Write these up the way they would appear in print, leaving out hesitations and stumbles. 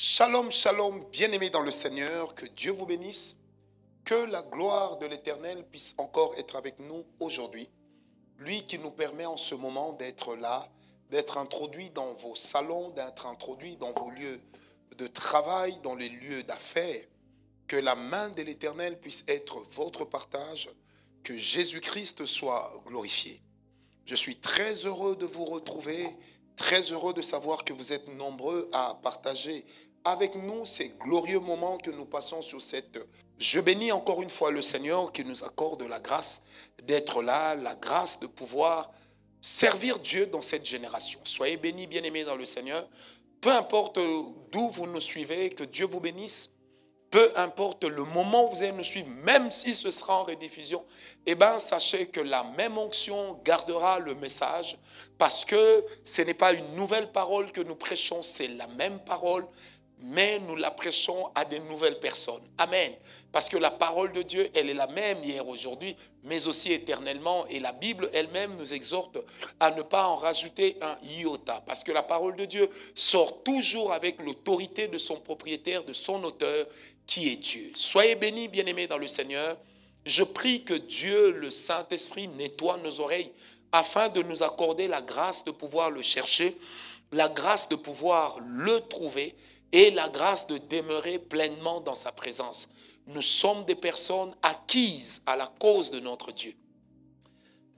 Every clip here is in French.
Shalom, shalom, bien-aimés dans le Seigneur, que Dieu vous bénisse, que la gloire de l'Éternel puisse encore être avec nous aujourd'hui. Lui qui nous permet en ce moment d'être là, d'être introduit dans vos salons, d'être introduit dans vos lieux de travail, dans les lieux d'affaires. Que la main de l'Éternel puisse être votre partage, que Jésus-Christ soit glorifié. Je suis très heureux de vous retrouver, très heureux de savoir que vous êtes nombreux à partager avec nous ces glorieux moments que nous passons sur cette... Je bénis encore une fois le Seigneur qui nous accorde la grâce d'être là, la grâce de pouvoir servir Dieu dans cette génération. Soyez bénis, bien-aimés dans le Seigneur. Peu importe d'où vous nous suivez, que Dieu vous bénisse. Peu importe le moment où vous allez nous suivre, même si ce sera en rediffusion, eh bien, sachez que la même onction gardera le message parce que ce n'est pas une nouvelle parole que nous prêchons, c'est la même parole, mais nous la prêchons à de nouvelles personnes. Amen. Parce que la parole de Dieu, elle est la même hier, aujourd'hui, mais aussi éternellement. Et la Bible elle-même nous exhorte à ne pas en rajouter un iota. Parce que la parole de Dieu sort toujours avec l'autorité de son propriétaire, de son auteur, qui est Dieu. Soyez bénis, bien-aimés dans le Seigneur. Je prie que Dieu, le Saint-Esprit, nettoie nos oreilles afin de nous accorder la grâce de pouvoir le chercher, la grâce de pouvoir le trouver et la grâce de demeurer pleinement dans sa présence. Nous sommes des personnes acquises à la cause de notre Dieu.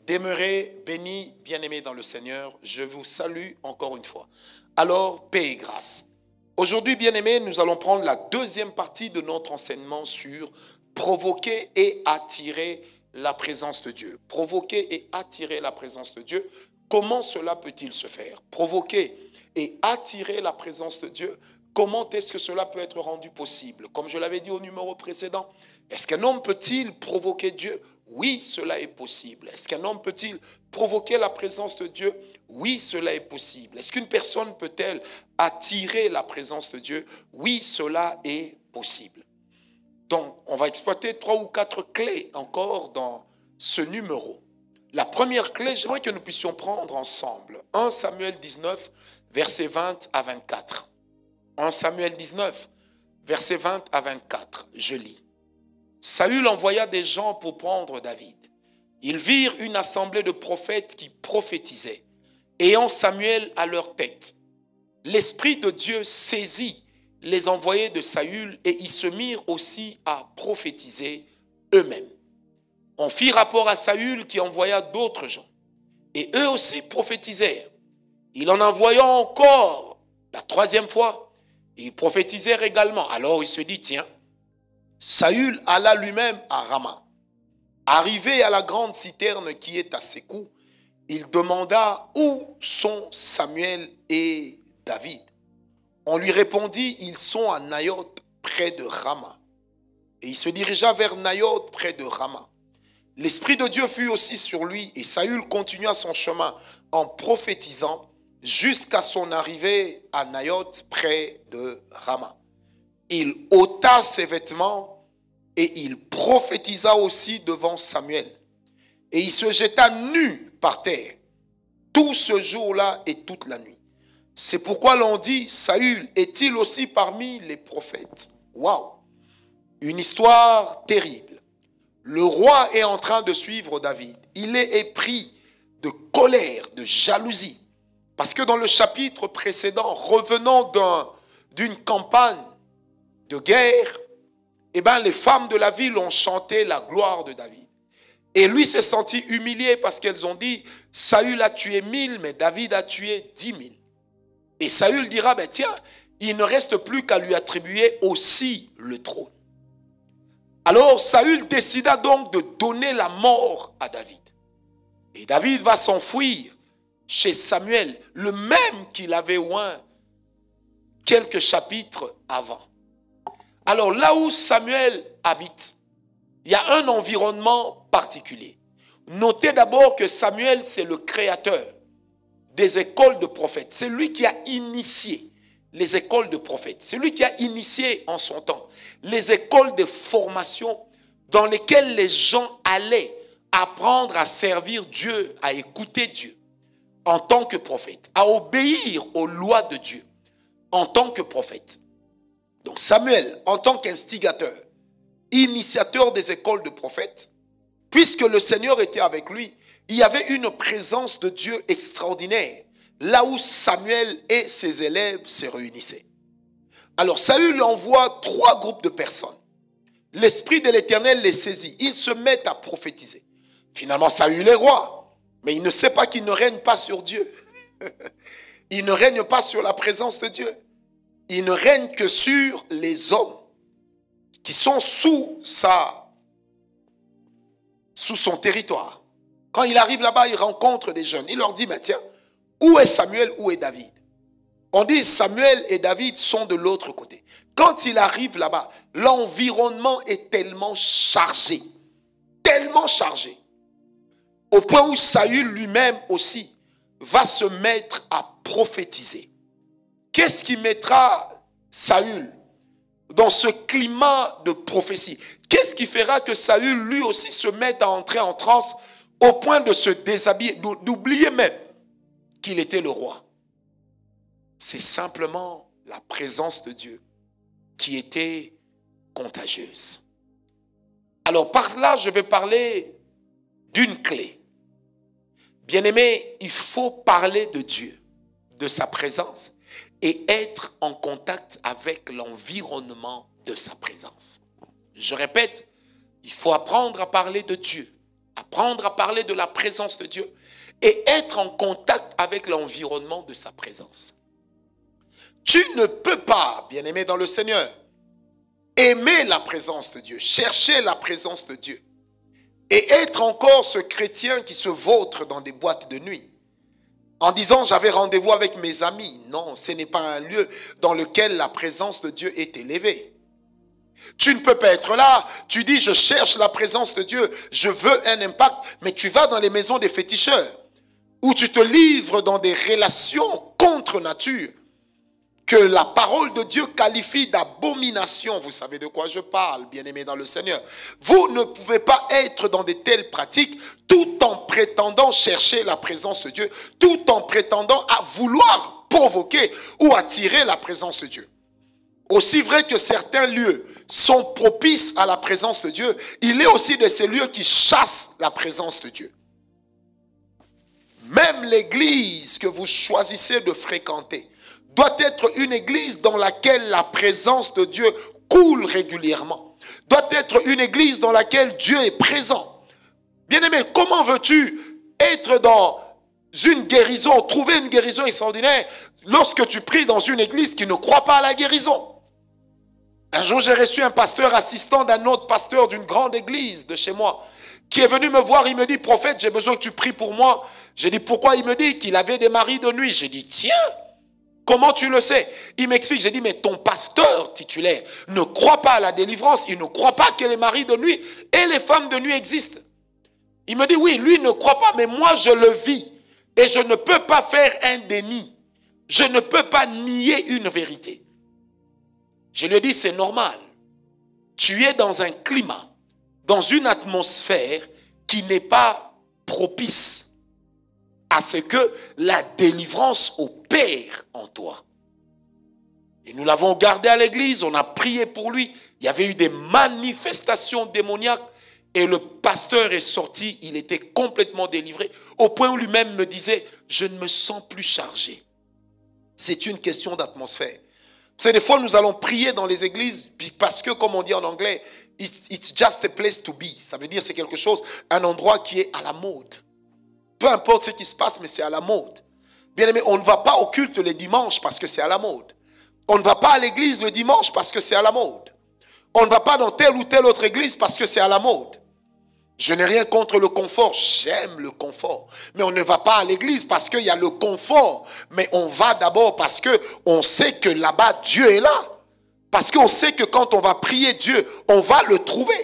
Demeurez bénis, bien-aimés dans le Seigneur. Je vous salue encore une fois. Alors, paix et grâce. Aujourd'hui, bien-aimés, nous allons prendre la deuxième partie de notre enseignement sur provoquer et attirer la présence de Dieu. Provoquer et attirer la présence de Dieu. Comment cela peut-il se faire? Provoquer et attirer la présence de Dieu. Comment est-ce que cela peut être rendu possible? Comme je l'avais dit au numéro précédent, est-ce qu'un homme peut-il provoquer Dieu? Oui, cela est possible. Est-ce qu'un homme peut-il provoquer la présence de Dieu? Oui, cela est possible. Est-ce qu'une personne peut-elle attirer la présence de Dieu? Oui, cela est possible. Donc, on va exploiter 3 ou 4 clés encore dans ce numéro. La première clé, j'aimerais que nous puissions prendre ensemble 1 Samuel 19, versets 20 à 24. 1 Samuel 19, versets 20 à 24, je lis. Saül envoya des gens pour prendre David. Ils virent une assemblée de prophètes qui prophétisaient, ayant Samuel à leur tête. L'Esprit de Dieu saisit les envoyés de Saül et ils se mirent aussi à prophétiser eux-mêmes. On fit rapport à Saül qui envoya d'autres gens, et eux aussi prophétisèrent. Il en envoya encore la 3e fois. Ils prophétisèrent également. Alors il se dit, tiens, Saül alla lui-même à Rama. Arrivé à la grande citerne qui est à Sékou, il demanda où sont Samuel et David. On lui répondit, ils sont à Nayoth près de Rama. Et il se dirigea vers Nayoth près de Rama. L'Esprit de Dieu fut aussi sur lui et Saül continua son chemin en prophétisant jusqu'à son arrivée à Nayoth près de Rama. Il ôta ses vêtements et il prophétisa aussi devant Samuel. Et il se jeta nu par terre tout ce jour-là et toute la nuit. C'est pourquoi l'on dit, Saül est-il aussi parmi les prophètes? Waouh! Une histoire terrible. Le roi est en train de suivre David. Il est épris de colère, de jalousie. Parce que dans le chapitre précédent, revenant d'une campagne de guerre, eh bien, les femmes de la ville ont chanté la gloire de David. Et lui s'est senti humilié parce qu'elles ont dit, Saül a tué 1000, mais David a tué 10 000. Et Saül dira, ben tiens, il ne reste plus qu'à lui attribuer aussi le trône. Alors Saül décida donc de donner la mort à David. Et David va s'enfuir chez Samuel, le même qu'il avait oint quelques chapitres avant. Alors là où Samuel habite, il y a un environnement particulier. Notez d'abord que Samuel, c'est le créateur des écoles de prophètes. C'est lui qui a initié les écoles de prophètes. C'est lui qui a initié en son temps les écoles de formation dans lesquelles les gens allaient apprendre à servir Dieu, à écouter Dieu en tant que prophète, à obéir aux lois de Dieu en tant que prophète. Donc Samuel, en tant qu'instigateur, initiateur des écoles de prophètes, puisque le Seigneur était avec lui, il y avait une présence de Dieu extraordinaire, là où Samuel et ses élèves se réunissaient. Alors Saül envoie 3 groupes de personnes. L'Esprit de l'Éternel les saisit. Ils se mettent à prophétiser. Finalement, Saül est roi, mais il ne sait pas qu'il ne règne pas sur Dieu. Il ne règne pas sur la présence de Dieu. Il ne règne que sur les hommes qui sont sous son territoire. Quand il arrive là-bas, il rencontre des jeunes. Il leur dit, mais tiens, où est Samuel, où est David? On dit Samuel et David sont de l'autre côté. Quand il arrive là-bas, l'environnement est tellement chargé, au point où Saül lui-même aussi va se mettre à prophétiser. Qu'est-ce qui mettra Saül dans ce climat de prophétie? Qu'est-ce qui fera que Saül lui aussi se mette à entrer en transe au point de se déshabiller, d'oublier même qu'il était le roi? C'est simplement la présence de Dieu qui était contagieuse. Alors par là, je vais parler d'une clé. Bien-aimé, il faut parler de Dieu, de sa présence et être en contact avec l'environnement de sa présence. Je répète, il faut apprendre à parler de Dieu, apprendre à parler de la présence de Dieu et être en contact avec l'environnement de sa présence. Tu ne peux pas, bien-aimé dans le Seigneur, aimer la présence de Dieu, chercher la présence de Dieu et être encore ce chrétien qui se vautre dans des boîtes de nuit en disant j'avais rendez-vous avec mes amis. Non, ce n'est pas un lieu dans lequel la présence de Dieu est élevée. Tu ne peux pas être là, tu dis je cherche la présence de Dieu, je veux un impact, mais tu vas dans les maisons des féticheurs où tu te livres dans des relations contre nature que la parole de Dieu qualifie d'abomination. Vous savez de quoi je parle, bien-aimés dans le Seigneur. Vous ne pouvez pas être dans de telles pratiques tout en prétendant chercher la présence de Dieu, tout en prétendant à vouloir provoquer ou attirer la présence de Dieu. Aussi vrai que certains lieux sont propices à la présence de Dieu, il est aussi de ces lieux qui chassent la présence de Dieu. Même l'église que vous choisissez de fréquenter doit être une église dans laquelle la présence de Dieu coule régulièrement. Doit être une église dans laquelle Dieu est présent. Bien-aimé, comment veux-tu être dans une guérison, trouver une guérison extraordinaire lorsque tu pries dans une église qui ne croit pas à la guérison? Un jour, j'ai reçu un pasteur assistant d'un autre pasteur d'une grande église de chez moi qui est venu me voir. Il me dit, prophète, j'ai besoin que tu pries pour moi. J'ai dit, pourquoi? Il me dit qu'il avait des maris de nuit. J'ai dit, tiens, comment tu le sais? Il m'explique. J'ai dit, mais ton pasteur titulaire ne croit pas à la délivrance. Il ne croit pas que les maris de nuit et les femmes de nuit existent. Il me dit, oui, lui ne croit pas, mais moi je le vis. Et je ne peux pas faire un déni. Je ne peux pas nier une vérité. Je lui ai dit, c'est normal. Tu es dans un climat, dans une atmosphère qui n'est pas propice à ce que la délivrance opère en toi. Et nous l'avons gardé à l'église, on a prié pour lui. Il y avait eu des manifestations démoniaques et le pasteur est sorti, il était complètement délivré, au point où lui-même me disait, je ne me sens plus chargé. C'est une question d'atmosphère. C'est des fois nous allons prier dans les églises parce que, comme on dit en anglais, it's just a place to be. Ça veut dire c'est quelque chose, un endroit qui est à la mode. Peu importe ce qui se passe, mais c'est à la mode. Bien aimé, on ne va pas au culte les dimanches parce que c'est à la mode. On ne va pas à l'église le dimanche parce que c'est à la mode. On ne va pas dans telle ou telle autre église parce que c'est à la mode. Je n'ai rien contre le confort, j'aime le confort. Mais on ne va pas à l'église parce qu'il y a le confort. Mais on va d'abord parce qu'on sait que là-bas, Dieu est là. Parce qu'on sait que quand on va prier Dieu, on va le trouver.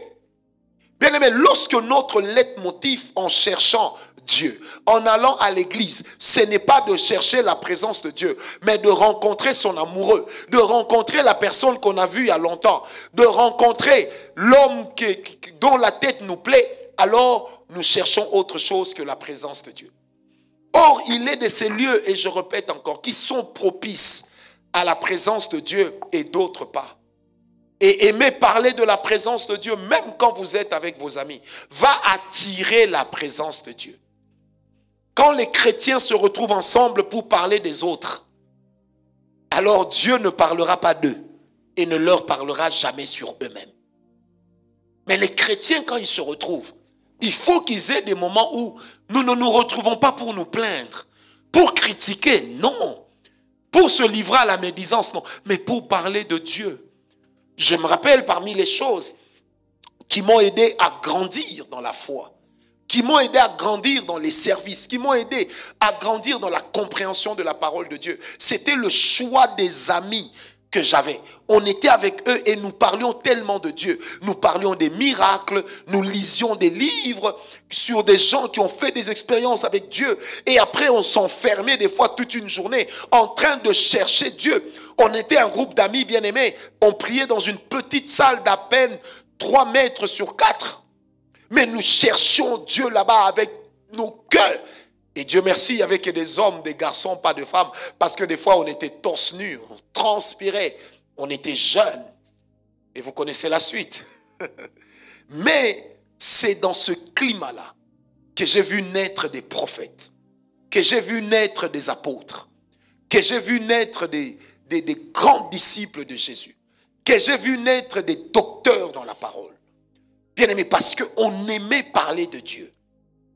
Bien aimé, lorsque notre leitmotiv en cherchant Dieu, en allant à l'église, ce n'est pas de chercher la présence de Dieu, mais de rencontrer son amoureux, de rencontrer la personne qu'on a vue il y a longtemps, de rencontrer l'homme dont la tête nous plaît, alors nous cherchons autre chose que la présence de Dieu. Or, il est de ces lieux, et je répète encore, qui sont propices à la présence de Dieu et d'autres pas. et aimer parler de la présence de Dieu, même quand vous êtes avec vos amis, va attirer la présence de Dieu. Quand les chrétiens se retrouvent ensemble pour parler des autres, alors Dieu ne parlera pas d'eux et ne leur parlera jamais sur eux-mêmes. Mais les chrétiens, quand ils se retrouvent, il faut qu'ils aient des moments où nous ne nous retrouvons pas pour nous plaindre, pour critiquer, non. Pour se livrer à la médisance, non. Mais pour parler de Dieu. Je me rappelle parmi les choses qui m'ont aidé à grandir dans la foi, qui m'ont aidé à grandir dans les services, qui m'ont aidé à grandir dans la compréhension de la parole de Dieu. C'était le choix des amis que j'avais. On était avec eux et nous parlions tellement de Dieu. Nous parlions des miracles, nous lisions des livres sur des gens qui ont fait des expériences avec Dieu. Et après, on s'enfermait des fois toute une journée en train de chercher Dieu. On était un groupe d'amis bien-aimés. On priait dans une petite salle d'à peine 3 mètres sur 4. Mais nous cherchions Dieu là-bas avec nos cœurs. Et Dieu merci, il n'y avait que des hommes, des garçons, pas de femmes. Parce que des fois, on était torse nu, on transpirait, on était jeunes. Et vous connaissez la suite. Mais c'est dans ce climat-là que j'ai vu naître des prophètes, que j'ai vu naître des apôtres, que j'ai vu naître des grands disciples de Jésus, que j'ai vu naître des docteurs dans la parole. Bien aimé, parce qu'on aimait parler de Dieu.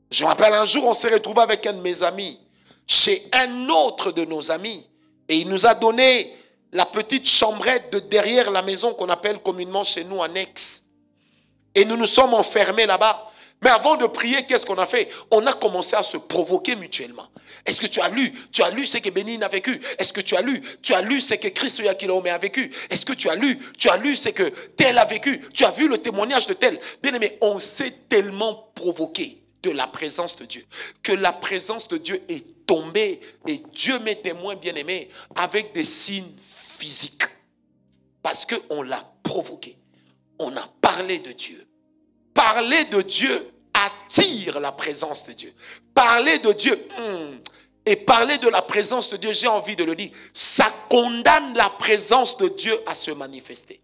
Je me rappelle un jour, on s'est retrouvé avec un de mes amis, chez un autre de nos amis. Et il nous a donné la petite chambrette de derrière la maison qu'on appelle communément chez nous annexe. Et nous nous sommes enfermés là-bas. Mais avant de prier, qu'est-ce qu'on a fait? On a commencé à se provoquer mutuellement. Est-ce que tu as lu ce que Bénigne a vécu? Est-ce que tu as lu ce que Christ Yakilaome a vécu? Est-ce que tu as lu ce que tel a vécu? Tu as vu le témoignage de tel? Bien aimé, on s'est tellement provoqué de la présence de Dieu, que la présence de Dieu est tombée, et Dieu m'est témoin, bien-aimé, avec des signes physiques, parce qu'on l'a provoqué, on a parlé de Dieu. Parler de Dieu attire la présence de Dieu. Parler de Dieu, et parler de la présence de Dieu, j'ai envie de le dire, ça condamne la présence de Dieu à se manifester.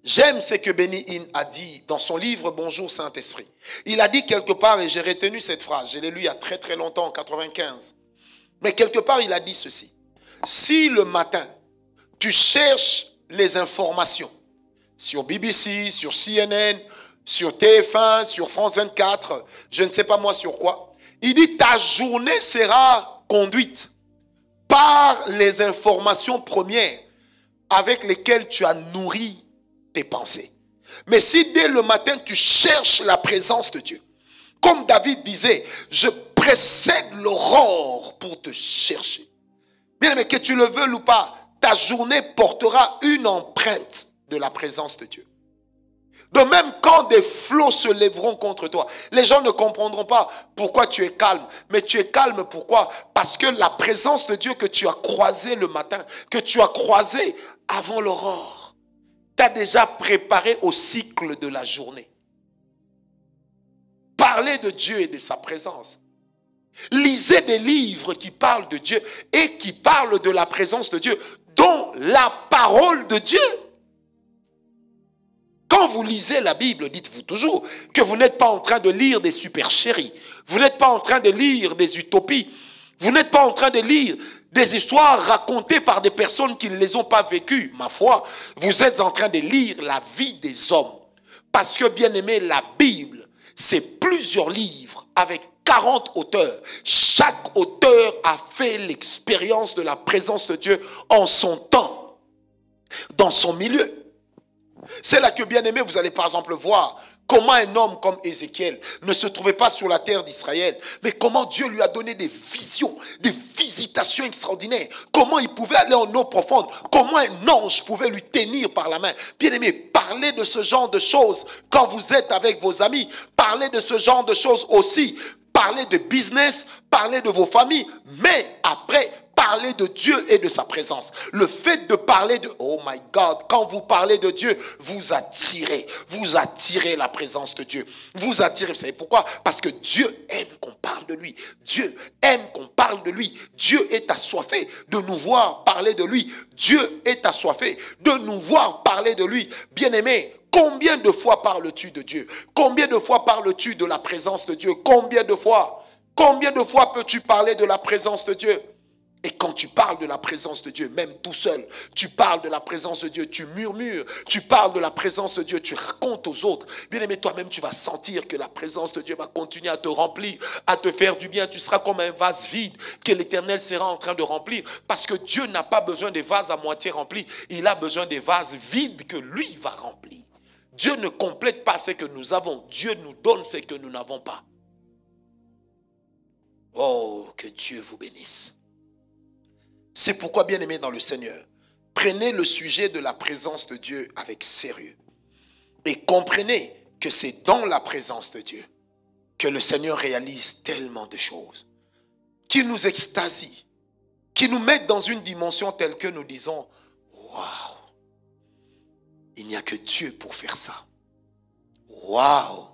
J'aime ce que Benny Hinn a dit dans son livre « Bonjour Saint-Esprit ». Il a dit quelque part, et j'ai retenu cette phrase, je l'ai lu il y a très très longtemps, en 95. Mais quelque part, il a dit ceci. Si le matin, tu cherches les informations sur BBC, sur CNN, sur TF1, sur France 24, je ne sais pas moi sur quoi, il dit ta journée sera conduite par les informations premières avec lesquelles tu as nourri tes pensées. Mais si dès le matin tu cherches la présence de Dieu, comme David disait, je précède l'aurore pour te chercher. Bien aimé, que tu le veuilles ou pas, ta journée portera une empreinte de la présence de Dieu. De même, quand des flots se lèveront contre toi, les gens ne comprendront pas pourquoi tu es calme. Mais tu es calme, pourquoi? Parce que la présence de Dieu que tu as croisée le matin, que tu as croisée avant l'aurore, t'a déjà préparé au cycle de la journée. Parlez de Dieu et de sa présence. Lisez des livres qui parlent de Dieu et qui parlent de la présence de Dieu, dont la parole de Dieu. Quand vous lisez la Bible, dites-vous toujours que vous n'êtes pas en train de lire des supercheries. Vous n'êtes pas en train de lire des utopies. Vous n'êtes pas en train de lire des histoires racontées par des personnes qui ne les ont pas vécues. Ma foi, vous êtes en train de lire la vie des hommes. Parce que, bien aimé, la Bible, c'est plusieurs livres avec 40 auteurs. Chaque auteur a fait l'expérience de la présence de Dieu en son temps, dans son milieu. C'est là que, bien aimé, vous allez par exemple voir comment un homme comme Ézéchiel ne se trouvait pas sur la terre d'Israël, mais comment Dieu lui a donné des visions, des visitations extraordinaires. Comment il pouvait aller en eau profonde, comment un ange pouvait lui tenir par la main. Bien aimé, parlez de ce genre de choses quand vous êtes avec vos amis. Parlez de ce genre de choses aussi. Parlez de business, parlez de vos familles, mais après, parlez parler de Dieu et de sa présence. Le fait de parler de... Oh my God, quand vous parlez de Dieu, vous attirez la présence de Dieu. Vous attirez, vous savez pourquoi? Parce que Dieu aime qu'on parle de lui. Dieu aime qu'on parle de lui. Dieu est assoiffé de nous voir parler de lui. Dieu est assoiffé de nous voir parler de lui. Bien-aimé, combien de fois parles-tu de Dieu? Combien de fois parles-tu de la présence de Dieu? Combien de fois? Combien de fois peux-tu parler de la présence de Dieu? Et quand tu parles de la présence de Dieu, même tout seul, tu parles de la présence de Dieu, tu murmures, tu parles de la présence de Dieu, tu racontes aux autres. Bien aimé, toi-même, tu vas sentir que la présence de Dieu va continuer à te remplir, à te faire du bien. Tu seras comme un vase vide que l'Éternel sera en train de remplir. Parce que Dieu n'a pas besoin des vases à moitié remplis. Il a besoin des vases vides que lui va remplir. Dieu ne complète pas ce que nous avons. Dieu nous donne ce que nous n'avons pas. Oh, que Dieu vous bénisse. C'est pourquoi, bien-aimés dans le Seigneur, prenez le sujet de la présence de Dieu avec sérieux. Et comprenez que c'est dans la présence de Dieu que le Seigneur réalise tellement de choses. Qu'il nous extasie, qu'il nous mette dans une dimension telle que nous disons, waouh, il n'y a que Dieu pour faire ça. Waouh,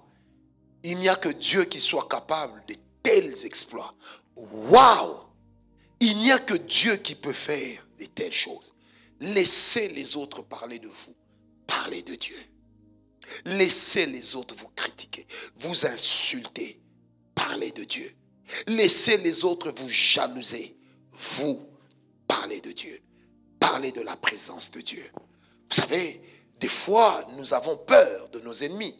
il n'y a que Dieu qui soit capable de tels exploits. Waouh! Il n'y a que Dieu qui peut faire de telles choses. Laissez les autres parler de vous. Parlez de Dieu. Laissez les autres vous critiquer, vous insulter. Parlez de Dieu. Laissez les autres vous jalouser. Vous, parlez de Dieu. Parlez de la présence de Dieu. Vous savez, des fois, nous avons peur de nos ennemis.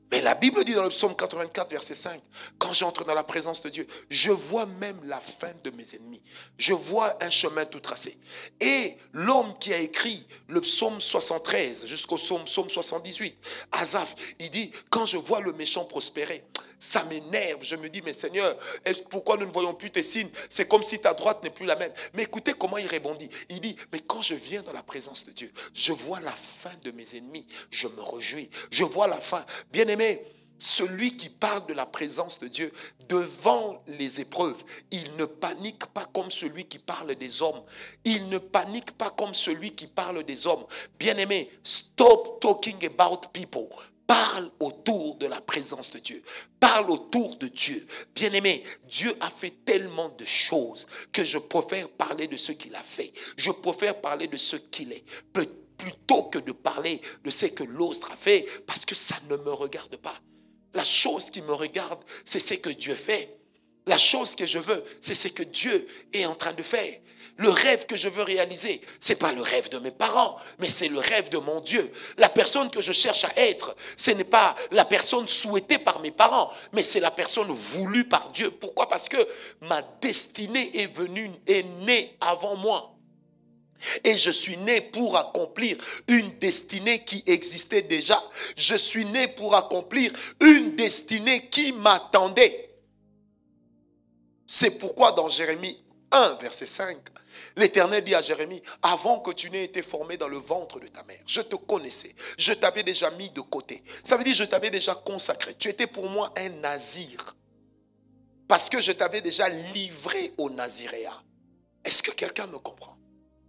Mais la Bible dit dans le psaume 84, verset 5, quand j'entre dans la présence de Dieu, je vois même la fin de mes ennemis. Je vois un chemin tout tracé. Et l'homme qui a écrit le psaume 73 jusqu'au psaume 78, Asaph, il dit, quand je vois le méchant prospérer, ça m'énerve. Je me dis, mais Seigneur, pourquoi nous ne voyons plus tes signes? C'est comme si ta droite n'est plus la même. Mais écoutez comment il répondit. Il dit, mais quand je viens dans la présence de Dieu, je vois la fin de mes ennemis. Je me réjouis. Je vois la fin. Bien-aimé, celui qui parle de la présence de Dieu devant les épreuves, il ne panique pas comme celui qui parle des hommes. Il ne panique pas comme celui qui parle des hommes. Bien-aimé, stop talking about people. Parle autour de la présence de Dieu. Parle autour de Dieu. Bien-aimé, Dieu a fait tellement de choses que je préfère parler de ce qu'il a fait. Je préfère parler de ce qu'il est. Plutôt que de parler de ce que l'autre a fait, parce que ça ne me regarde pas. La chose qui me regarde, c'est ce que Dieu fait. La chose que je veux, c'est ce que Dieu est en train de faire. Le rêve que je veux réaliser, ce n'est pas le rêve de mes parents, mais c'est le rêve de mon Dieu. La personne que je cherche à être, ce n'est pas la personne souhaitée par mes parents, mais c'est la personne voulue par Dieu. Pourquoi? Parce que ma destinée est née avant moi. Et je suis né pour accomplir une destinée qui existait déjà. Je suis né pour accomplir une destinée qui m'attendait. C'est pourquoi dans Jérémie 1, verset 5, l'Éternel dit à Jérémie, avant que tu n'aies été formé dans le ventre de ta mère, je te connaissais, je t'avais déjà mis de côté. Ça veut dire je t'avais déjà consacré. Tu étais pour moi un nazir. Parce que je t'avais déjà livré au naziréat. Est-ce que quelqu'un me comprend?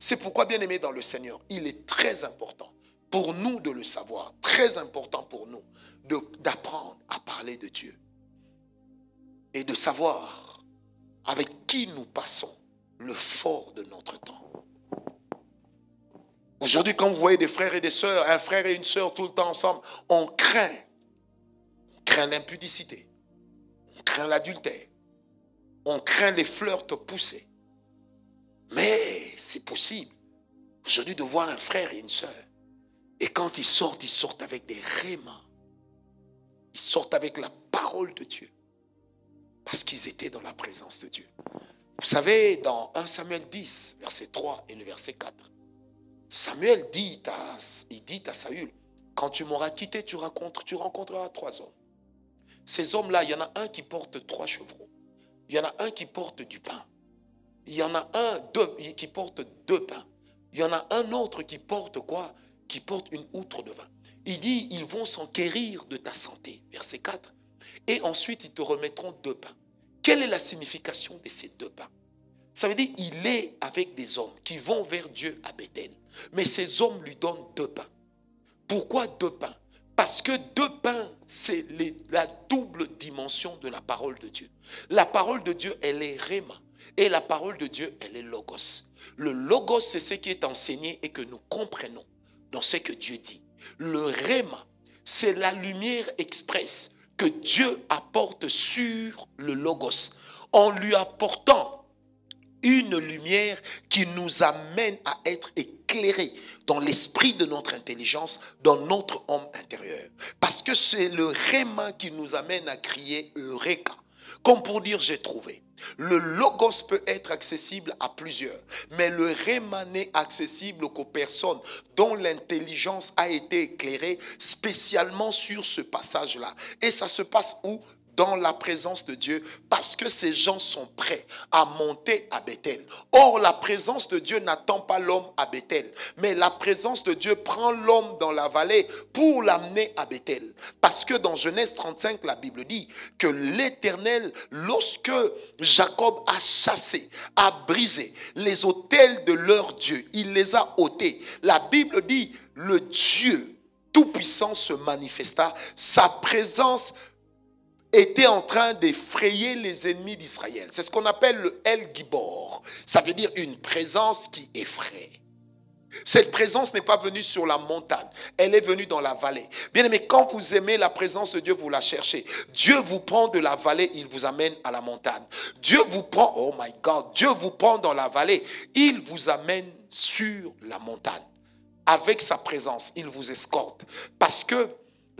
C'est pourquoi, bien aimé dans le Seigneur, il est très important pour nous de le savoir, très important pour nous d'apprendre à parler de Dieu et de savoir avec qui nous passons le fort de notre temps. Aujourd'hui, quand vous voyez des frères et des sœurs, un frère et une sœur tout le temps ensemble, on craint l'impudicité, on craint l'adultère, on craint les flirts poussés. Mais c'est possible aujourd'hui de voir un frère et une sœur. Et quand ils sortent avec des rémas. Ils sortent avec la parole de Dieu. Parce qu'ils étaient dans la présence de Dieu. Vous savez, dans 1 Samuel 10, verset 3 et le verset 4, Samuel dit à Saül, quand tu m'auras quitté, tu rencontreras 3 hommes. Ces hommes-là, il y en a un qui porte 3 chevreaux. Il y en a un qui porte du pain. Il y en a qui porte 2 pains. Il y en a un autre qui porte quoi? Qui porte une outre de vin. Il dit, ils vont s'enquérir de ta santé. Verset 4. Et ensuite, ils te remettront 2 pains. Quelle est la signification de ces 2 pains? Ça veut dire qu'il est avec des hommes qui vont vers Dieu à Bethel. Mais ces hommes lui donnent 2 pains. Pourquoi 2 pains? Parce que 2 pains, c'est la double dimension de la parole de Dieu. La parole de Dieu, elle est Réma. Et la parole de Dieu, elle est Logos. Le Logos, c'est ce qui est enseigné et que nous comprenons dans ce que Dieu dit. Le Réma, c'est la lumière expresse que Dieu apporte sur le Logos, en lui apportant une lumière qui nous amène à être éclairés dans l'esprit de notre intelligence, dans notre homme intérieur. Parce que c'est le Réma qui nous amène à crier Eureka, comme pour dire j'ai trouvé. Le Logos peut être accessible à plusieurs, mais le Réma n'est accessible qu'aux personnes dont l'intelligence a été éclairée spécialement sur ce passage-là. Et ça se passe où? Dans la présence de Dieu, parce que ces gens sont prêts à monter à Bethel. Or, la présence de Dieu n'attend pas l'homme à Bethel, mais la présence de Dieu prend l'homme dans la vallée pour l'amener à Bethel. Parce que dans Genèse 35, la Bible dit que l'Éternel, lorsque Jacob a chassé, a brisé les autels de leur Dieu, il les a ôtés. La Bible dit, le Dieu Tout-Puissant se manifesta, sa présence était en train d'effrayer les ennemis d'Israël. C'est ce qu'on appelle le El Gibor. Ça veut dire une présence qui effraie. Cette présence n'est pas venue sur la montagne. Elle est venue dans la vallée. Bien aimé, quand vous aimez la présence de Dieu, vous la cherchez. Dieu vous prend de la vallée, il vous amène à la montagne. Dieu vous prend, oh my God, Dieu vous prend dans la vallée, il vous amène sur la montagne. Avec sa présence, il vous escorte. Parce que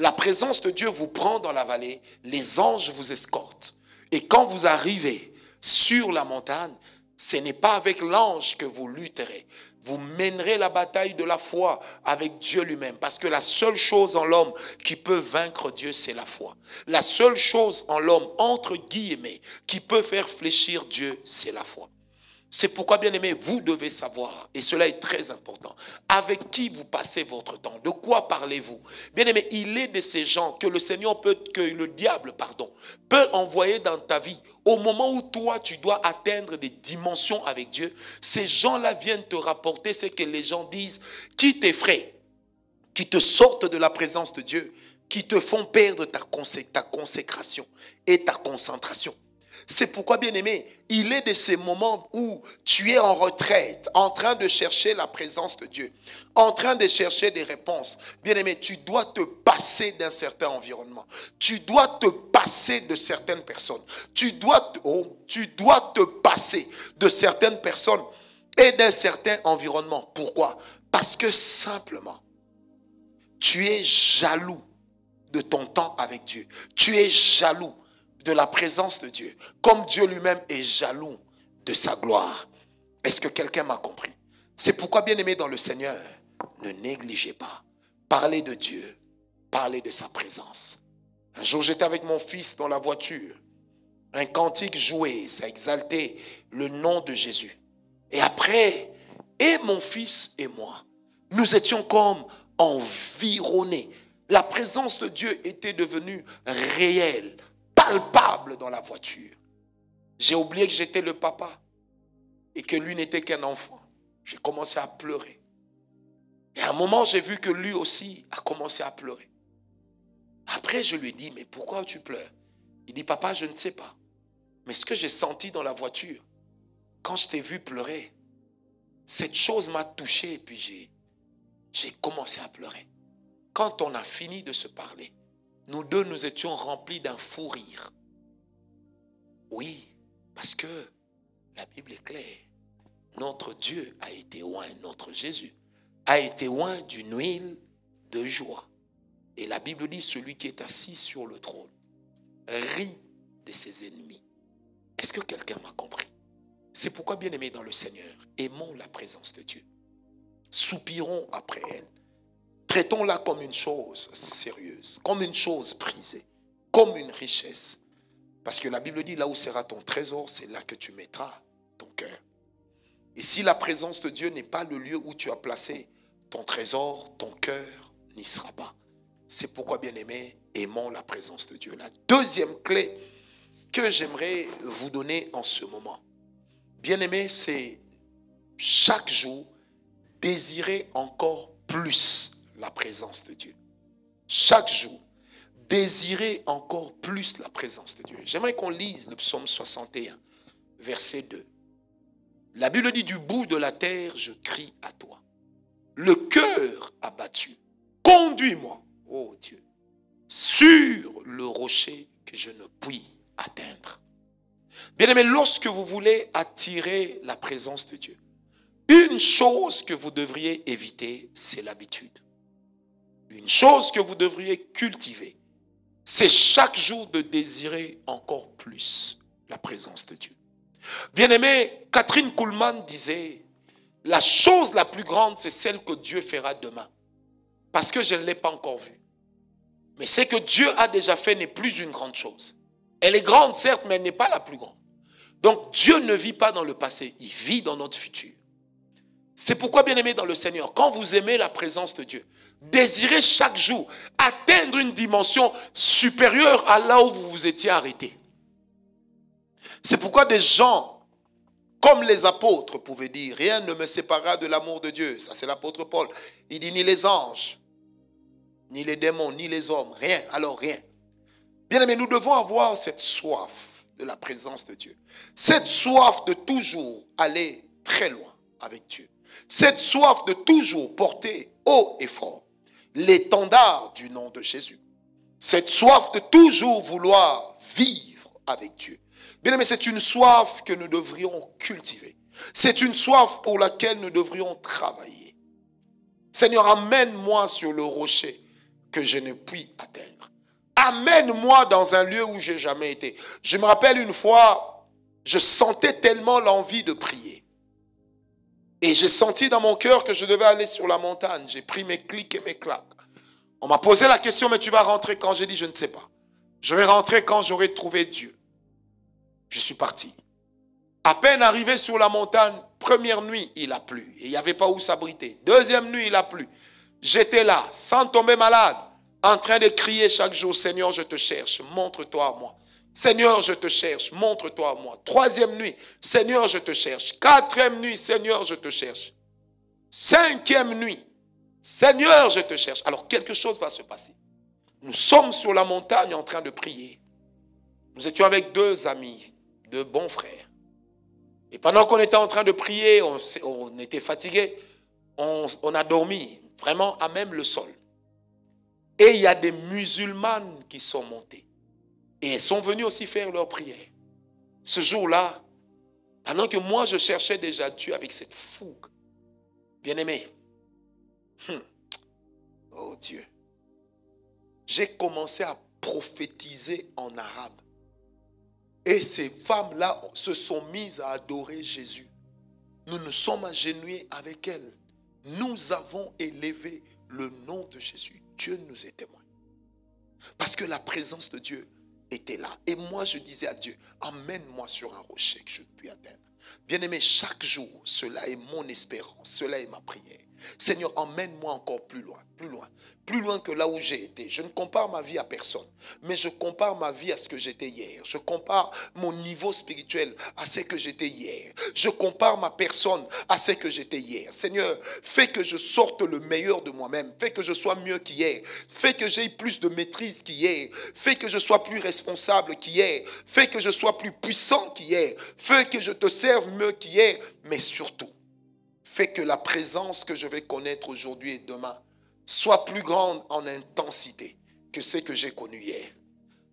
la présence de Dieu vous prend dans la vallée, les anges vous escortent. Et quand vous arrivez sur la montagne, ce n'est pas avec l'ange que vous lutterez. Vous mènerez la bataille de la foi avec Dieu lui-même. Parce que la seule chose en l'homme qui peut vaincre Dieu, c'est la foi. La seule chose en l'homme, entre guillemets, qui peut faire fléchir Dieu, c'est la foi. C'est pourquoi, bien aimé, vous devez savoir, et cela est très important, avec qui vous passez votre temps, de quoi parlez-vous. Bien aimé, il est de ces gens que le Seigneur peut, que le diable, peut envoyer dans ta vie. Au moment où toi, tu dois atteindre des dimensions avec Dieu, ces gens-là viennent te rapporter ce que les gens disent, qui t'effraient, qui te sortent de la présence de Dieu, qui te font perdre ta consécration et ta concentration. C'est pourquoi, bien aimé, il est de ces moments où tu es en retraite, en train de chercher la présence de Dieu, en train de chercher des réponses. Bien aimé, tu dois te passer d'un certain environnement. Tu dois te passer de certaines personnes. Tu dois te passer de certaines personnes et d'un certain environnement. Pourquoi? Parce que simplement, tu es jaloux de ton temps avec Dieu. Tu es jaloux de la présence de Dieu, comme Dieu lui-même est jaloux de sa gloire. Est-ce que quelqu'un m'a compris? C'est pourquoi, bien aimé dans le Seigneur, ne négligez pas. Parlez de Dieu, parlez de sa présence. Un jour, j'étais avec mon fils dans la voiture. Un cantique joué, ça exaltait le nom de Jésus. Et après, et mon fils et moi, nous étions comme environnés. La présence de Dieu était devenue réelle, palpable dans la voiture. J'ai oublié que j'étais le papa et que lui n'était qu'un enfant. J'ai commencé à pleurer. Et à un moment, j'ai vu que lui aussi a commencé à pleurer. Après, je lui ai dit, mais pourquoi tu pleures? Il dit, papa, je ne sais pas. Mais ce que j'ai senti dans la voiture, quand je t'ai vu pleurer, cette chose m'a touché et puis j'ai commencé à pleurer. Quand on a fini de se parler, nous deux, nous étions remplis d'un fou rire. Oui, parce que la Bible est claire. Notre Dieu a été oint, notre Jésus a été oint d'une huile de joie. Et la Bible dit, celui qui est assis sur le trône rit de ses ennemis. Est-ce que quelqu'un m'a compris? C'est pourquoi, bien aimé dans le Seigneur, aimons la présence de Dieu. Soupirons après elle. Traitons-la comme une chose sérieuse, comme une chose prisée, comme une richesse. Parce que la Bible dit, là où sera ton trésor, c'est là que tu mettras ton cœur. Et si la présence de Dieu n'est pas le lieu où tu as placé ton trésor, ton cœur n'y sera pas. C'est pourquoi, bien aimé, aimons la présence de Dieu. La deuxième clé que j'aimerais vous donner en ce moment, bien-aimé, c'est chaque jour désirer encore plus la présence de Dieu. Chaque jour, désirer encore plus la présence de Dieu. J'aimerais qu'on lise le psaume 61, verset 2. La Bible dit, du bout de la terre, je crie à toi. Le cœur abattu, conduis-moi, ô Dieu, sur le rocher que je ne puis atteindre. Bien-aimé, lorsque vous voulez attirer la présence de Dieu, une chose que vous devriez éviter, c'est l'habitude. Une chose que vous devriez cultiver, c'est chaque jour de désirer encore plus la présence de Dieu. Bien-aimé, Catherine Kuhlman disait, la chose la plus grande, c'est celle que Dieu fera demain. Parce que je ne l'ai pas encore vue. Mais ce que Dieu a déjà fait n'est plus une grande chose. Elle est grande, certes, mais elle n'est pas la plus grande. Donc, Dieu ne vit pas dans le passé, il vit dans notre futur. C'est pourquoi, bien-aimé dans le Seigneur, quand vous aimez la présence de Dieu, désirez chaque jour atteindre une dimension supérieure à là où vous vous étiez arrêté. C'est pourquoi des gens, comme les apôtres pouvaient dire, rien ne me séparera de l'amour de Dieu. Ça, c'est l'apôtre Paul. Il dit, ni les anges, ni les démons, ni les hommes, rien, alors rien. Bien-aimé, nous devons avoir cette soif de la présence de Dieu. Cette soif de toujours aller très loin avec Dieu. Cette soif de toujours porter haut et fort l'étendard du nom de Jésus. Cette soif de toujours vouloir vivre avec Dieu. Bien-aimé, c'est une soif que nous devrions cultiver. C'est une soif pour laquelle nous devrions travailler. Seigneur, amène-moi sur le rocher que je ne puis atteindre. Amène-moi dans un lieu où je n'ai jamais été. Je me rappelle une fois, je sentais tellement l'envie de prier. Et j'ai senti dans mon cœur que je devais aller sur la montagne. J'ai pris mes clics et mes claques. On m'a posé la question, mais tu vas rentrer quand? J'ai dit, je ne sais pas. Je vais rentrer quand j'aurai trouvé Dieu. Je suis parti. À peine arrivé sur la montagne, première nuit, il a plu. Et il n'y avait pas où s'abriter. Deuxième nuit, il a plu. J'étais là, sans tomber malade, en train de crier chaque jour, Seigneur, je te cherche, montre-toi à moi. Seigneur, je te cherche, montre-toi à moi. Troisième nuit, Seigneur, je te cherche. Quatrième nuit, Seigneur, je te cherche. Cinquième nuit, Seigneur, je te cherche. Alors, quelque chose va se passer. Nous sommes sur la montagne en train de prier. Nous étions avec deux amis, deux bons frères. Et pendant qu'on était en train de prier, on était fatigués, on a dormi, vraiment à même le sol. Et il y a des musulmanes qui sont montées. Et elles sont venues aussi faire leur prière. Ce jour-là, pendant que moi je cherchais déjà Dieu avec cette fougue, bien-aimé, oh Dieu, j'ai commencé à prophétiser en arabe. Et ces femmes-là se sont mises à adorer Jésus. Nous nous sommes agenouillés avec elles. Nous avons élevé le nom de Jésus. Dieu nous est témoin. Parce que la présence de Dieu était là. Et moi, je disais à Dieu, emmène-moi sur un rocher que je ne puis atteindre. Bien-aimé, chaque jour, cela est mon espérance, cela est ma prière. Seigneur, emmène-moi encore plus loin, plus loin que là où j'ai été. Je ne compare ma vie à personne, mais je compare ma vie à ce que j'étais hier. Je compare mon niveau spirituel à ce que j'étais hier. Je compare ma personne à ce que j'étais hier. Seigneur, fais que je sorte le meilleur de moi-même. Fais que je sois mieux qu'hier. Fais que j'aie plus de maîtrise qu'hier. Fais que je sois plus responsable qu'hier. Fais que je sois plus puissant qu'hier. Fais que je te serve mieux qu'hier. Mais surtout, fais que la présence que je vais connaître aujourd'hui et demain soit plus grande en intensité que ce que j'ai connu hier.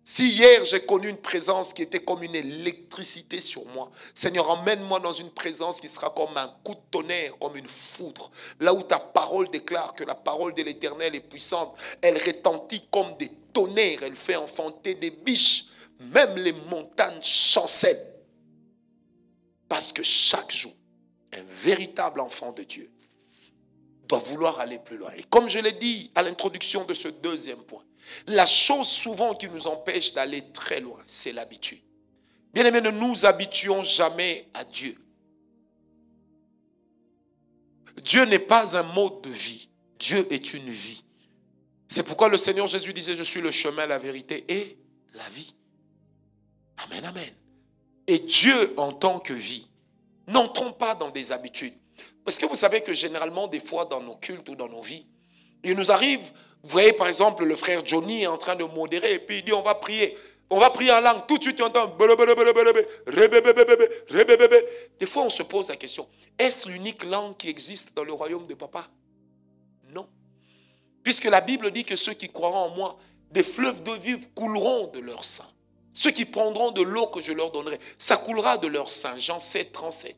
Si hier j'ai connu une présence qui était comme une électricité sur moi, Seigneur, emmène-moi dans une présence qui sera comme un coup de tonnerre, comme une foudre. Là où ta parole déclare que la parole de l'Éternel est puissante, elle retentit comme des tonnerres, elle fait enfanter des biches, même les montagnes chancellent. Parce que chaque jour, un véritable enfant de Dieu doit vouloir aller plus loin. Et comme je l'ai dit à l'introduction de ce deuxième point, la chose souvent qui nous empêche d'aller très loin, c'est l'habitude. Bien-aimés, ne nous habituons jamais à Dieu. Dieu n'est pas un mode de vie. Dieu est une vie. C'est pourquoi le Seigneur Jésus disait, je suis le chemin, la vérité et la vie. Amen, amen. Et Dieu en tant que vie N'entrons pas dans des habitudes. Parce que vous savez que généralement, des fois, dans nos cultes ou dans nos vies, il nous arrive, vous voyez par exemple, le frère Johnny est en train de modérer et puis il dit on va prier. On va prier en langue. Tout de suite, tu entends. Des fois, on se pose la question, est-ce l'unique langue qui existe dans le royaume de Papa? Non. Puisque la Bible dit que ceux qui croiront en moi, des fleuves d'eau vive couleront de leur sein. Ceux qui prendront de l'eau que je leur donnerai, ça coulera de leur sein. Jean 7, 37.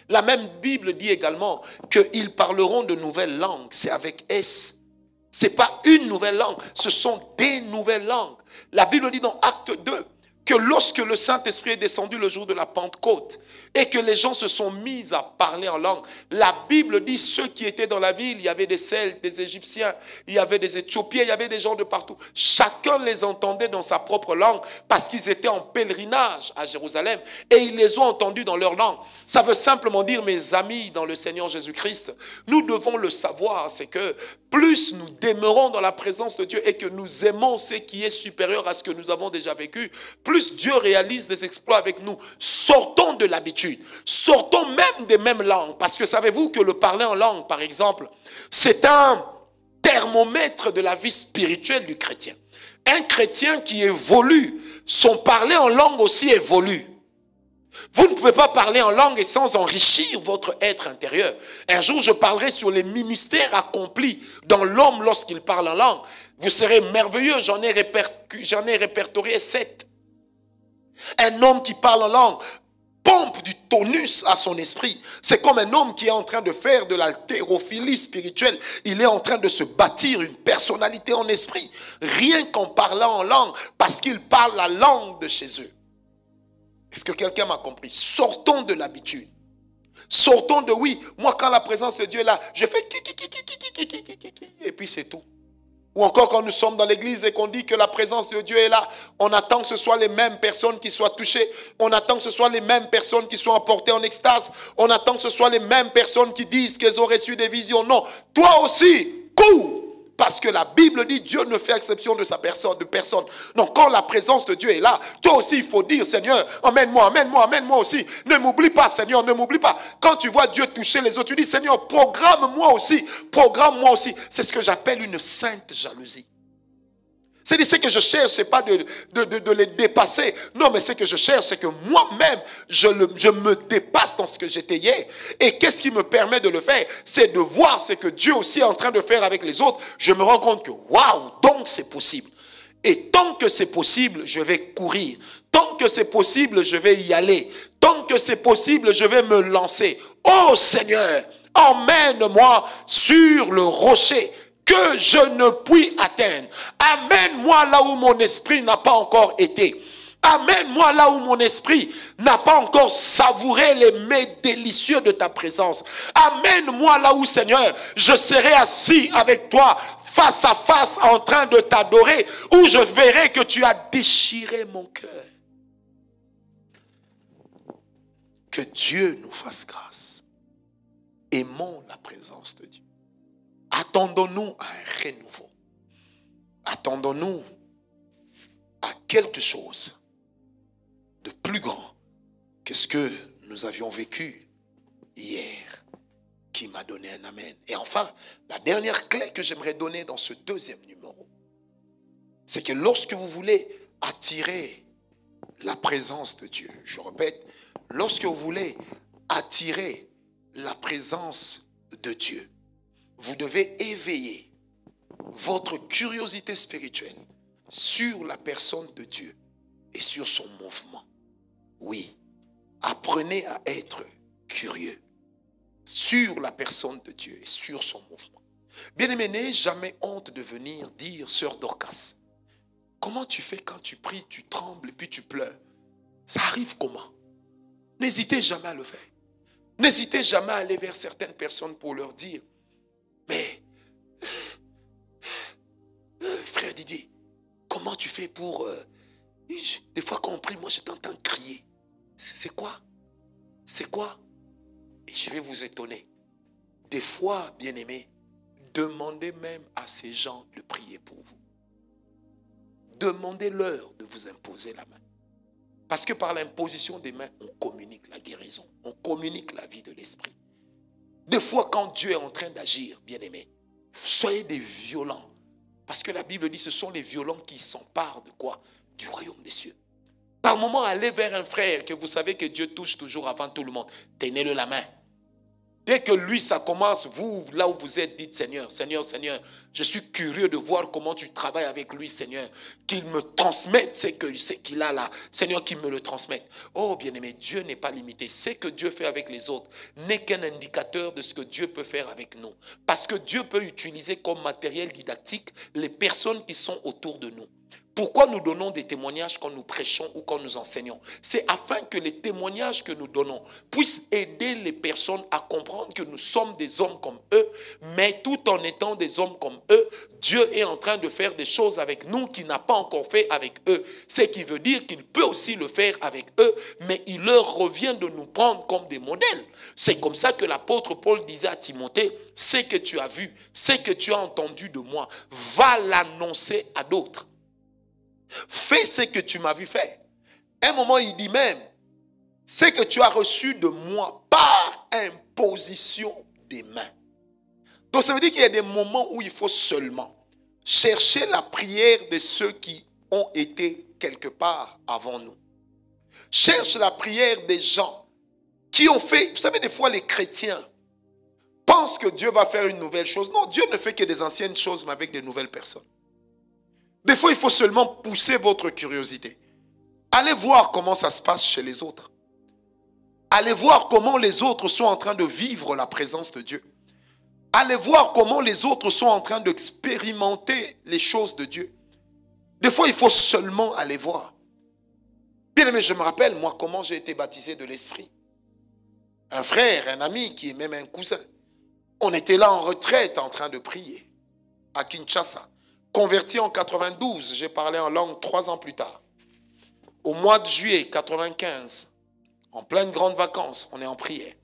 La même Bible dit également qu'ils parleront de nouvelles langues. C'est avec S. Ce n'est pas une nouvelle langue, ce sont des nouvelles langues. La Bible dit dans Acte 2 que lorsque le Saint-Esprit est descendu le jour de la Pentecôte et que les gens se sont mis à parler en langue, la Bible dit ceux qui étaient dans la ville, il y avait des Celtes, des Égyptiens, il y avait des Éthiopiens, il y avait des gens de partout. Chacun les entendait dans sa propre langue parce qu'ils étaient en pèlerinage à Jérusalem et ils les ont entendus dans leur langue. Ça veut simplement dire, mes amis dans le Seigneur Jésus-Christ, nous devons le savoir, c'est que plus nous demeurons dans la présence de Dieu et que nous aimons ce qui est supérieur à ce que nous avons déjà vécu, plus Dieu réalise des exploits avec nous. Sortons de l'habitude, sortons même des mêmes langues, parce que savez-vous que le parler en langue, par exemple, c'est un thermomètre de la vie spirituelle du chrétien. Un chrétien qui évolue, son parler en langue aussi évolue. Vous ne pouvez pas parler en langue et sans enrichir votre être intérieur. Un jour, je parlerai sur les ministères accomplis dans l'homme lorsqu'il parle en langue. Vous serez merveilleux, j'en ai répertorié 7. Un homme qui parle en langue pompe du tonus à son esprit. C'est comme un homme qui est en train de faire de l'haltérophilie spirituelle. Il est en train de se bâtir une personnalité en esprit. Rien qu'en parlant en langue, parce qu'il parle la langue de chez eux. Est-ce que quelqu'un m'a compris? Sortons de l'habitude. Sortons de oui. Moi, quand la présence de Dieu est là, je fais et puis c'est tout. Ou encore quand nous sommes dans l'église et qu'on dit que la présence de Dieu est là, on attend que ce soit les mêmes personnes qui soient touchées. On attend que ce soit les mêmes personnes qui soient emportées en extase. On attend que ce soit les mêmes personnes qui disent qu'elles ont reçu des visions. Non, toi aussi, cours. Parce que la Bible dit Dieu ne fait exception de sa personne, de personne. Donc quand la présence de Dieu est là, toi aussi il faut dire Seigneur, emmène-moi, emmène-moi, emmène-moi aussi. Ne m'oublie pas Seigneur, ne m'oublie pas. Quand tu vois Dieu toucher les autres, tu dis Seigneur, programme-moi aussi, programme-moi aussi. C'est ce que j'appelle une sainte jalousie. C'est ce que je cherche, ce n'est pas de les dépasser. Non, mais ce que je cherche, c'est que moi-même, je me dépasse dans ce que j'étais hier. Et qu'est-ce qui me permet de le faire? C'est de voir ce que Dieu aussi est en train de faire avec les autres. Je me rends compte que, waouh, donc c'est possible. Et tant que c'est possible, je vais courir. Tant que c'est possible, je vais y aller. Tant que c'est possible, je vais me lancer. Oh Seigneur, emmène-moi sur le rocher que je ne puis atteindre. Amène-moi là où mon esprit n'a pas encore été. Amène-moi là où mon esprit n'a pas encore savouré les mets délicieux de ta présence. Amène-moi là où, Seigneur, je serai assis avec toi, face à face, en train de t'adorer, où je verrai que tu as déchiré mon cœur. Que Dieu nous fasse grâce. Aimons la présence de Dieu. Attendons-nous à un renouveau. Attendons-nous à quelque chose de plus grand que ce que nous avions vécu hier, qui m'a donné un amen. Et enfin, la dernière clé que j'aimerais donner dans ce deuxième numéro, c'est que lorsque vous voulez attirer la présence de Dieu, je répète, lorsque vous voulez attirer la présence de Dieu, vous devez éveiller votre curiosité spirituelle sur la personne de Dieu et sur son mouvement. Oui, apprenez à être curieux sur la personne de Dieu et sur son mouvement. Bien-aimé, n'ayez jamais honte de venir dire, sœur Dorcas, comment tu fais quand tu pries, tu trembles et puis tu pleures? Ça arrive comment? N'hésitez jamais à le faire. N'hésitez jamais à aller vers certaines personnes pour leur dire, mais, frère Didier, comment tu fais pour... des fois quand on prie, moi je t'entends crier. C'est quoi? C'est quoi? Et je vais vous étonner. Des fois, bien-aimés, demandez même à ces gens de prier pour vous. Demandez-leur de vous imposer la main. Parce que par l'imposition des mains, on communique la guérison. On communique la vie de l'esprit. Des fois, quand Dieu est en train d'agir, bien-aimés, soyez des violents. Parce que la Bible dit, ce sont les violents qui s'emparent de quoi? Du royaume des cieux. Par moment, allez vers un frère que vous savez que Dieu touche toujours avant tout le monde. Tenez-le la main. Dès que lui, ça commence, vous, là où vous êtes, dites, Seigneur, Seigneur, Seigneur, je suis curieux de voir comment tu travailles avec lui, Seigneur. Qu'il me transmette ce qu'il a là. Seigneur, qu'il me le transmette. Oh, bien-aimé, Dieu n'est pas limité. Ce que Dieu fait avec les autres n'est qu'un indicateur de ce que Dieu peut faire avec nous. Parce que Dieu peut utiliser comme matériel didactique les personnes qui sont autour de nous. Pourquoi nous donnons des témoignages quand nous prêchons ou quand nous enseignons? C'est afin que les témoignages que nous donnons puissent aider les personnes à comprendre que nous sommes des hommes comme eux, mais tout en étant des hommes comme eux, Dieu est en train de faire des choses avec nous qu'il n'a pas encore fait avec eux. Ce qui veut dire qu'il peut aussi le faire avec eux, mais il leur revient de nous prendre comme des modèles. C'est comme ça que l'apôtre Paul disait à Timothée, ce que tu as vu, ce que tu as entendu de moi, va l'annoncer à d'autres. Fais ce que tu m'as vu faire. À un moment, il dit même, ce que tu as reçu de moi par imposition des mains. Donc ça veut dire qu'il y a des moments où il faut seulement chercher la prière de ceux qui ont été quelque part avant nous. Cherche la prière des gens qui ont fait, vous savez, des fois les chrétiens pensent que Dieu va faire une nouvelle chose. Non, Dieu ne fait que des anciennes choses, mais avec de nouvelles personnes. Des fois, il faut seulement pousser votre curiosité. Allez voir comment ça se passe chez les autres. Allez voir comment les autres sont en train de vivre la présence de Dieu. Allez voir comment les autres sont en train d'expérimenter les choses de Dieu. Des fois, il faut seulement aller voir. Bien aimé, je me rappelle, moi, comment j'ai été baptisé de l'Esprit. Un frère, un ami, qui est même un cousin. On était là en retraite en train de prier à Kinshasa. Converti en 92, j'ai parlé en langue 3 ans plus tard. Au mois de juillet 95, en pleine grande vacances, on est en prière.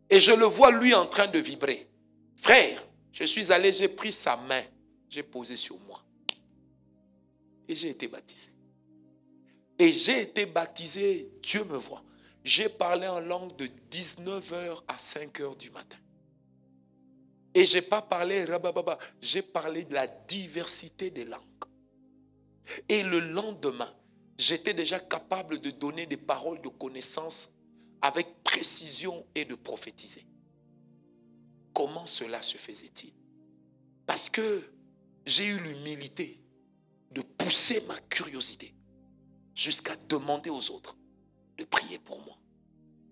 Et je le vois lui en train de vibrer. Frère, je suis allé, j'ai pris sa main, j'ai posé sur moi. Et j'ai été baptisé. Et j'ai été baptisé, Dieu me voit. J'ai parlé en langue de 19h à 5h du matin. Et je n'ai pas parlé rabababa, j'ai parlé de la diversité des langues. Et le lendemain, j'étais déjà capable de donner des paroles de connaissance avec précision et de prophétiser. Comment cela se faisait-il? Parce que j'ai eu l'humilité de pousser ma curiosité jusqu'à demander aux autres de prier pour moi.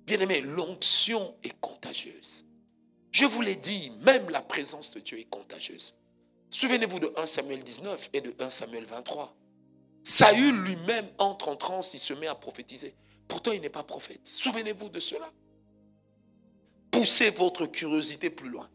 Bien-aimé, l'onction est contagieuse. Je vous l'ai dit, même la présence de Dieu est contagieuse. Souvenez-vous de 1 Samuel 19 et de 1 Samuel 23. Saül lui-même entre en transe, il se met à prophétiser. Pourtant, il n'est pas prophète. Souvenez-vous de cela. Poussez votre curiosité plus loin.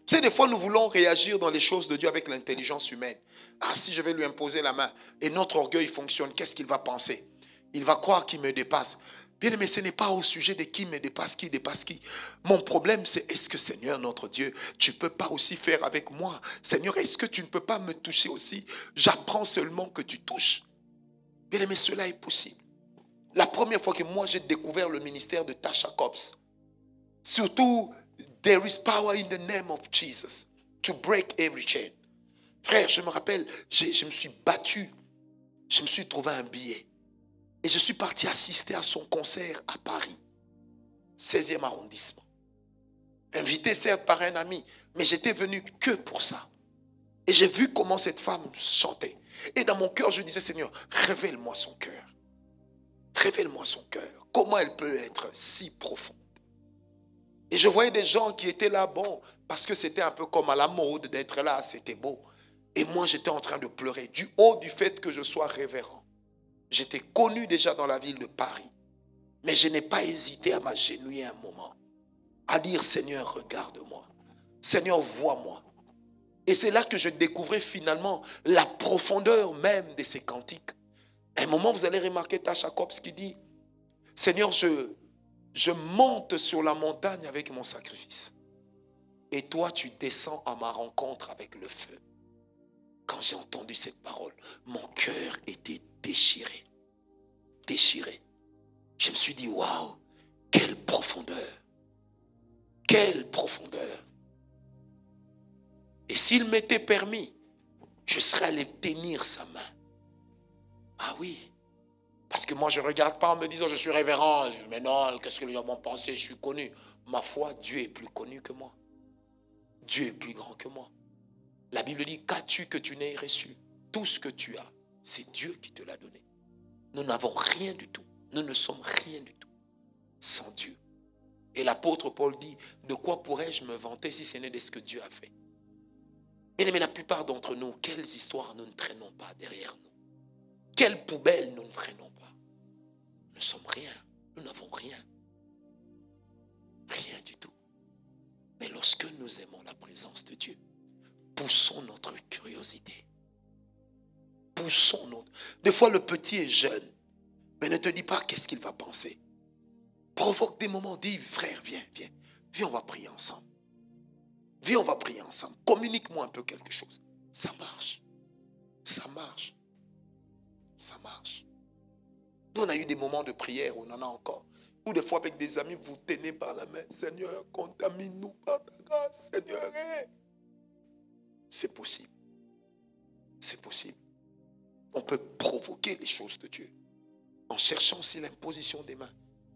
Tu sais, des fois, nous voulons réagir dans les choses de Dieu avec l'intelligence humaine. Ah, si je vais lui imposer la main et notre orgueil fonctionne, qu'est-ce qu'il va penser? Il va croire qu'il me dépasse. Bien, mais ce n'est pas au sujet de qui me dépasse qui. Mon problème, c'est est-ce que Seigneur, notre Dieu, tu ne peux pas aussi faire avec moi? Seigneur, est-ce que tu ne peux pas me toucher aussi? J'apprends seulement que tu touches. Bien, mais cela est possible. La première fois que moi, j'ai découvert le ministère de Tasha Cobbs, surtout, there is power in the name of Jesus to break every chain. Frère, je me rappelle, je me suis battu. Je me suis trouvé un billet. Et je suis parti assister à son concert à Paris, 16e arrondissement. Invité certes par un ami, mais j'étais venu que pour ça. Et j'ai vu comment cette femme chantait. Et dans mon cœur, je disais, Seigneur, révèle-moi son cœur. Révèle-moi son cœur. Comment elle peut être si profonde? Et je voyais des gens qui étaient là, bon, parce que c'était un peu comme à la mode d'être là, c'était beau. Et moi, j'étais en train de pleurer, du haut du fait que je sois révérend. J'étais connu déjà dans la ville de Paris. Mais je n'ai pas hésité à m'agenouiller un moment. À dire, Seigneur, regarde-moi. Seigneur, vois-moi. Et c'est là que je découvrais finalement la profondeur même de ces cantiques. À un moment, vous allez remarquer Tasha Cobbs qui dit, Seigneur, je monte sur la montagne avec mon sacrifice. Et toi, tu descends à ma rencontre avec le feu. Quand j'ai entendu cette parole, mon cœur était déchiré. Déchiré. Je me suis dit, waouh, quelle profondeur. Quelle profondeur. Et s'il m'était permis, je serais allé tenir sa main. Ah oui. Parce que moi, je ne regarde pas en me disant, je suis révérend. Mais non, qu'est-ce que les gens vont penser? Je suis connu. Ma foi, Dieu est plus connu que moi. Dieu est plus grand que moi. La Bible dit, qu'as-tu que tu n'aies reçu? Tout ce que tu as, c'est Dieu qui te l'a donné. Nous n'avons rien du tout. Nous ne sommes rien du tout sans Dieu. Et l'apôtre Paul dit, de quoi pourrais-je me vanter si ce n'est de ce que Dieu a fait? Mais la plupart d'entre nous, quelles histoires nous ne traînons pas derrière nous? Quelles poubelles nous ne traînons pas? Nous ne sommes rien. Nous n'avons rien. Rien du tout. Mais lorsque nous aimons la présence de Dieu, poussons notre curiosité. Poussons notre... Des fois, le petit est jeune, mais ne te dis pas qu'est-ce qu'il va penser. Provoque des moments, dis, frère, viens, viens. Viens, on va prier ensemble. Viens, on va prier ensemble. Communique-moi un peu quelque chose. Ça marche. Ça marche. Ça marche. Nous, on a eu des moments de prière, on en a encore. Ou des fois, avec des amis, vous tenez par la main. Seigneur, contamine-nous par ta grâce. Seigneur, c'est possible. C'est possible. On peut provoquer les choses de Dieu en cherchant aussi l'imposition des mains.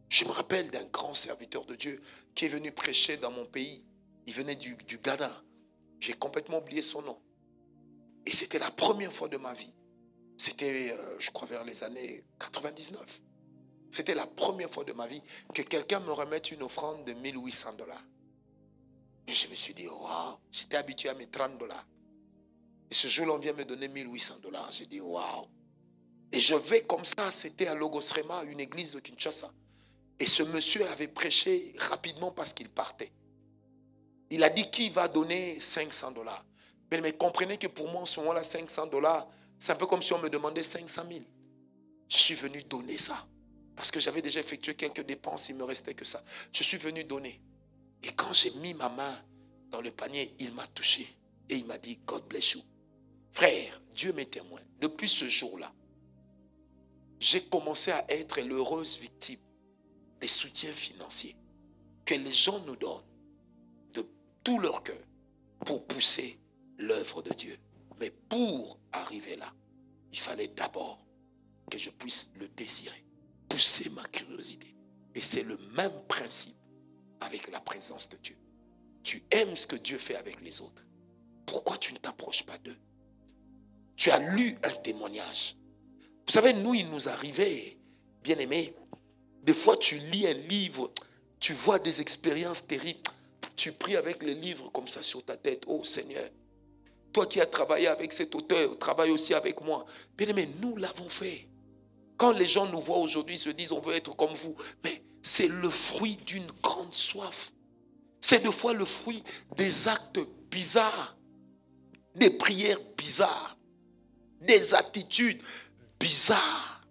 Je me rappelle d'un grand serviteur de Dieu qui est venu prêcher dans mon pays. Il venait du Ghana. J'ai complètement oublié son nom. Et c'était la première fois de ma vie. C'était, je crois, vers les années 99. C'était la première fois de ma vie que quelqu'un me remette une offrande de 1800 $. Et je me suis dit, waouh, j'étais habitué à mes 30 $. Et ce jour-là, on vient me donner 1800 $. J'ai dit, waouh. Et je vais comme ça, c'était à Logos Rema, une église de Kinshasa. Et ce monsieur avait prêché rapidement parce qu'il partait. Il a dit qui va donner 500 $. Mais comprenez que pour moi, en ce moment-là, 500 $, c'est un peu comme si on me demandait 500 000. Je suis venu donner ça. Parce que j'avais déjà effectué quelques dépenses, il ne me restait que ça. Je suis venu donner. Et quand j'ai mis ma main dans le panier, il m'a touché. Et il m'a dit, God bless you. Frère, Dieu m'est témoin. Depuis ce jour-là, j'ai commencé à être l'heureuse victime des soutiens financiers que les gens nous donnent de tout leur cœur pour pousser l'œuvre de Dieu. Mais pour arriver là, il fallait d'abord que je puisse le désirer, pousser ma curiosité. Et c'est le même principe avec la présence de Dieu. Tu aimes ce que Dieu fait avec les autres. Pourquoi tu ne t'approches pas d'eux? Tu as lu un témoignage. Vous savez, nous, il nous arrivait, bien aimé, des fois tu lis un livre, tu vois des expériences terribles, tu pries avec le livre comme ça sur ta tête. Oh Seigneur, toi qui as travaillé avec cet auteur, travaille aussi avec moi. Bien aimé, nous l'avons fait. Quand les gens nous voient aujourd'hui, ils se disent on veut être comme vous. Mais c'est le fruit d'une grande soif. C'est des fois le fruit des actes bizarres, des prières bizarres, des attitudes bizarres.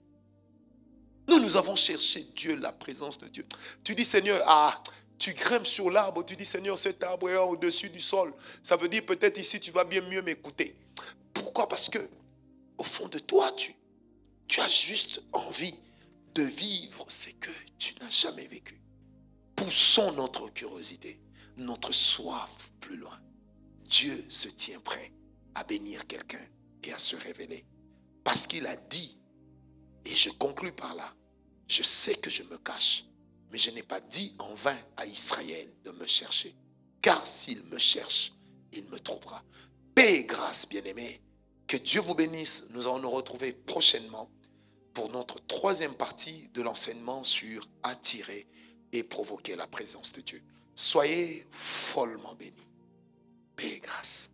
Nous avons cherché Dieu, la présence de Dieu. Tu dis Seigneur, tu grimpes sur l'arbre, tu dis Seigneur, cet arbre est au-dessus du sol. Ça veut dire peut-être ici tu vas bien mieux m'écouter. Pourquoi? Parce que au fond de toi, tu as juste envie de vivre ce que tu n'as jamais vécu. Poussons notre curiosité, notre soif plus loin. Dieu se tient prêt à bénir quelqu'un et à se révéler. Parce qu'il a dit, et je conclus par là, je sais que je me cache, mais je n'ai pas dit en vain à Israël de me chercher. Car s'il me cherche, il me trouvera. Paix et grâce, bien-aimés. Que Dieu vous bénisse. Nous allons nous retrouver prochainement pour notre troisième partie de l'enseignement sur attirer et provoquer la présence de Dieu. Soyez follement bénis. Paix et grâce.